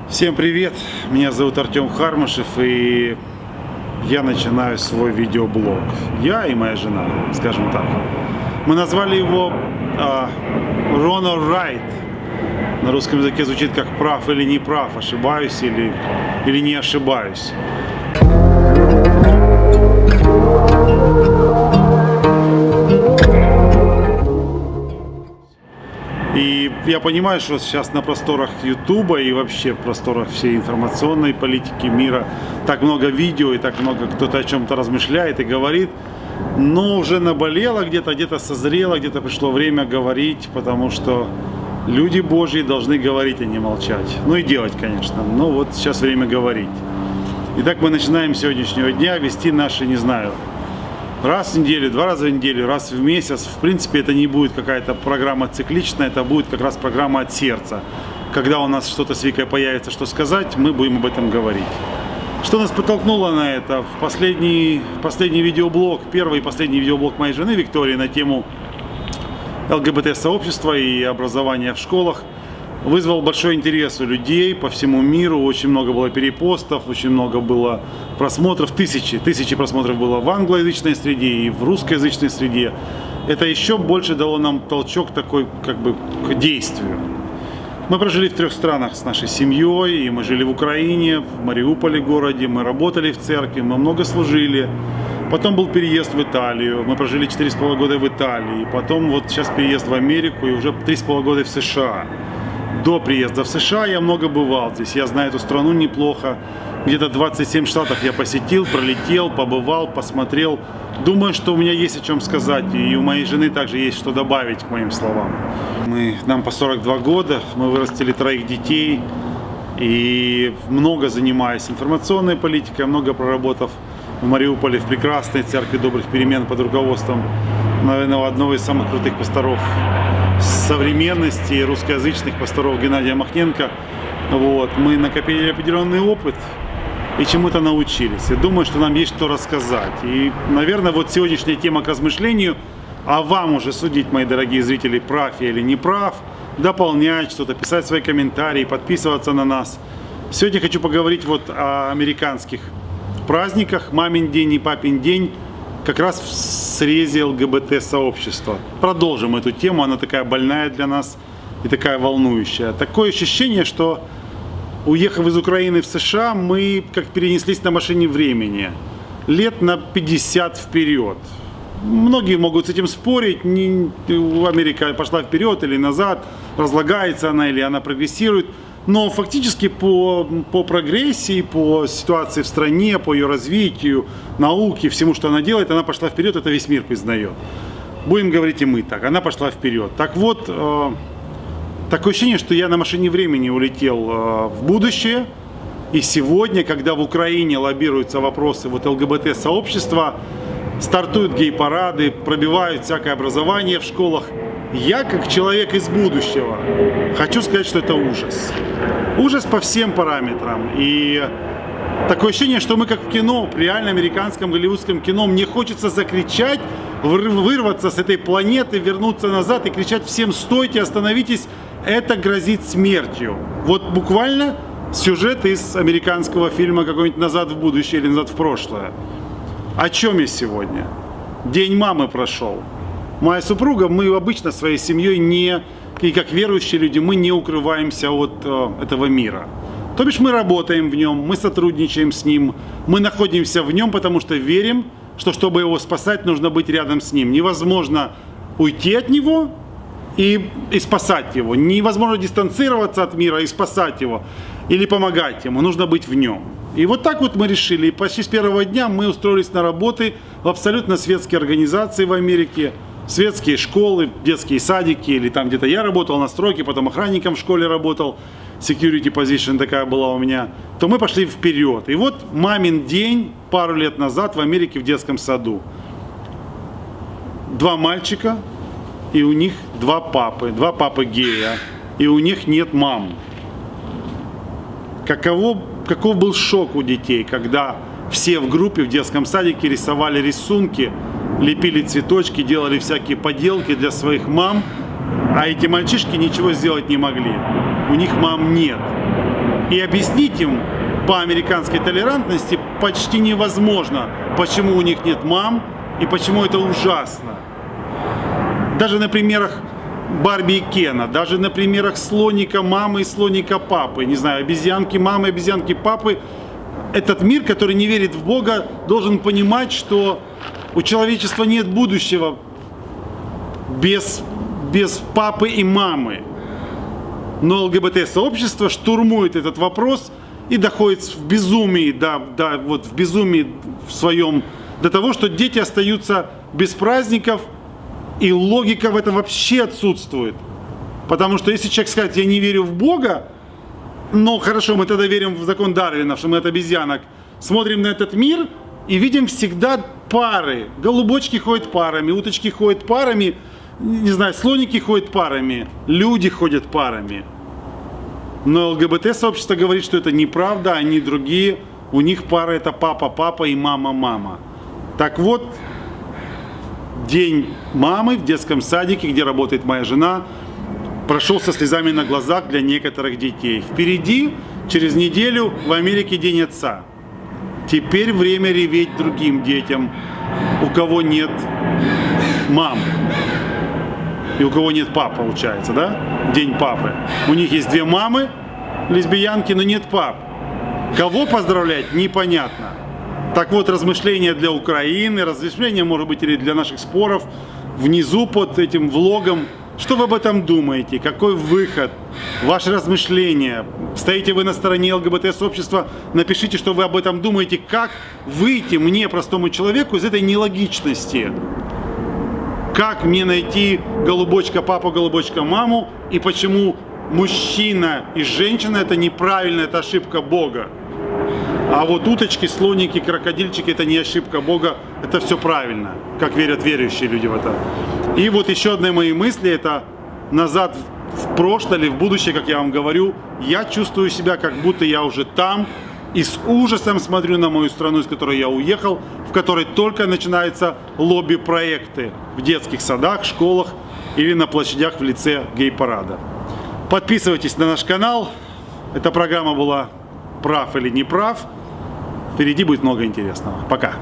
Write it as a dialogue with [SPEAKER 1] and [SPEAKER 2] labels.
[SPEAKER 1] Всем привет! Меня зовут Артем Хармышев, и я начинаю свой видеоблог. Я и моя жена, скажем так. Мы назвали его Wrong or Right. На русском языке звучит как прав или не прав, ошибаюсь или не ошибаюсь. И я понимаю, что сейчас на просторах Ютуба и вообще просторах всей информационной политики мира так много видео и так много кто-то о чем-то размышляет и говорит, но уже наболело где-то созрело, где-то пришло время говорить, потому что люди Божьи должны говорить, а не молчать. Ну и делать, конечно, но вот сейчас время говорить. Итак, мы начинаем с сегодняшнего дня вести наши, не знаю, раз в неделю, 2 раза в неделю, раз в месяц. В принципе, это не будет какая-то программа цикличная, это будет как раз программа от сердца. Когда у нас что-то с Викой появится, что сказать, мы будем об этом говорить. Что нас подтолкнуло на это? В последний видеоблог, первый и последний видеоблог моей жены Виктории на тему ЛГБТ-сообщества и образования в школах вызвал большой интерес у людей по всему миру. Очень много было перепостов, очень много было просмотров, тысячи просмотров было в англоязычной среде и в русскоязычной среде. Это еще больше дало нам толчок такой, как бы, к действию. Мы прожили в 3 странах с нашей семьей, и мы жили в Украине, в Мариуполе городе, мы работали в церкви, мы много служили. Потом был переезд в Италию, мы прожили 4,5 года в Италии, потом вот сейчас переезд в Америку и уже 3,5 года в США. До приезда в США я много бывал здесь, я знаю эту страну неплохо. Где-то 27 штатов я посетил, пролетел, побывал, посмотрел. Думаю, что у меня есть о чем сказать, и у моей жены также есть что добавить к моим словам. Нам по 42 года, мы вырастили 3 детей, и много занимаюсь информационной политикой, много проработав в Мариуполе, в прекрасной церкви добрых перемен под руководством, наверное, одного из самых крутых пасторов современности, русскоязычных пасторов Геннадия Махненко. Вот. Мы накопили определенный опыт и чему-то научились. И думаю, что нам есть что рассказать. И, наверное, вот сегодняшняя тема к размышлению, а вам уже судить, мои дорогие зрители, прав я или не прав, дополнять что-то, писать свои комментарии, подписываться на нас. Сегодня хочу поговорить вот о американских праздниках, мамин день и папин день, как раз в срезе ЛГБТ-сообщества. Продолжим эту тему, она такая больная для нас и такая волнующая. Такое ощущение, что, уехав из Украины в США, мы как перенеслись на машине времени. Лет на 50 вперед. Многие могут с этим спорить, Америка пошла вперед или назад, разлагается она или она прогрессирует. Но фактически по прогрессии, по ситуации в стране, по ее развитию, науке, всему, что она делает, она пошла вперед, это весь мир признает. Будем говорить и мы так, она пошла вперед. Так вот, такое ощущение, что я на машине времени улетел в будущее. И сегодня, когда в Украине лоббируются вопросы вот ЛГБТ-сообщества, стартуют гей-парады, пробивают всякое образование в школах, я, как человек из будущего, хочу сказать, что это ужас. Ужас по всем параметрам. И такое ощущение, что мы как в кино, в реально американском голливудском кино, мне хочется закричать, вырваться с этой планеты, вернуться назад и кричать всем: стойте, остановитесь, это грозит смертью. Вот буквально сюжет из американского фильма какой-нибудь «Назад в будущее» или «Назад в прошлое». О чем я сегодня? День мамы прошел. Моя супруга, мы обычно своей семьей и как верующие люди, мы не укрываемся от этого мира. То бишь мы работаем в нем, мы сотрудничаем с ним, мы находимся в нем, потому что верим, что чтобы его спасать, нужно быть рядом с ним. Невозможно уйти от него и спасать его. Невозможно дистанцироваться от мира и спасать его или помогать ему. Нужно быть в нем. И вот так вот мы решили. И почти с первого дня мы устроились на работы в абсолютно светские организации в Америке. Светские школы, детские садики, или там где-то я работал на стройке, потом охранником в школе работал, security position такая была у меня, то мы пошли вперед. И вот мамин день пару лет назад в Америке в детском саду. 2 мальчика, и у них 2 папы гея, и у них нет мам. Каков был шок у детей, когда все в группе в детском садике рисовали рисунки, лепили цветочки, делали всякие поделки для своих мам, а эти мальчишки ничего сделать не могли. У них мам нет. И объяснить им по американской толерантности почти невозможно, почему у них нет мам и почему это ужасно. Даже на примерах Барби и Кена, даже на примерах слоника мамы и слоника папы, не знаю, обезьянки мамы, обезьянки папы. Этот мир, который не верит в Бога, должен понимать, что у человечества нет будущего без папы и мамы. Но ЛГБТ-сообщество штурмует этот вопрос и доходит в безумии, в безумии в своем, до того, что дети остаются без праздников, и логика в этом вообще отсутствует. Потому что если человек скажет, я не верю в Бога, но хорошо, мы тогда верим в закон Дарвина, что мы от обезьянок смотрим на этот мир и видим всегда пары. Голубочки ходят парами, уточки ходят парами, не знаю, слоники ходят парами, люди ходят парами. Но ЛГБТ-сообщество говорит, что это неправда, они другие, у них пара это папа-папа и мама-мама. Так вот, день мамы в детском садике, где работает моя жена, прошел со слезами на глазах для некоторых детей. Впереди, через неделю, в Америке День отца. Теперь время реветь другим детям, у кого нет мам. И у кого нет пап, получается, да? День папы. У них есть 2 мамы, лесбиянки, но нет пап. Кого поздравлять, непонятно. Так вот, размышления для Украины, размышления, может быть, или для наших споров внизу под этим влогом. Что вы об этом думаете? Какой выход? Ваши размышления? Стоите вы на стороне ЛГБТ-сообщества? Напишите, что вы об этом думаете. Как выйти мне, простому человеку, из этой нелогичности? Как мне найти голубочка папу, голубочка маму? И почему мужчина и женщина это неправильно, это ошибка Бога? А вот уточки, слоники, крокодильчики это не ошибка Бога, это все правильно, как верят верующие люди в это. И вот еще одна мои мысли, это назад в прошлое или в будущее, как я вам говорю, я чувствую себя, как будто я уже там, и с ужасом смотрю на мою страну, из которой я уехал, в которой только начинаются лобби-проекты в детских садах, школах или на площадях в лице гей-парада. Подписывайтесь на наш канал. Эта программа была «Прав или не прав». Впереди будет много интересного. Пока.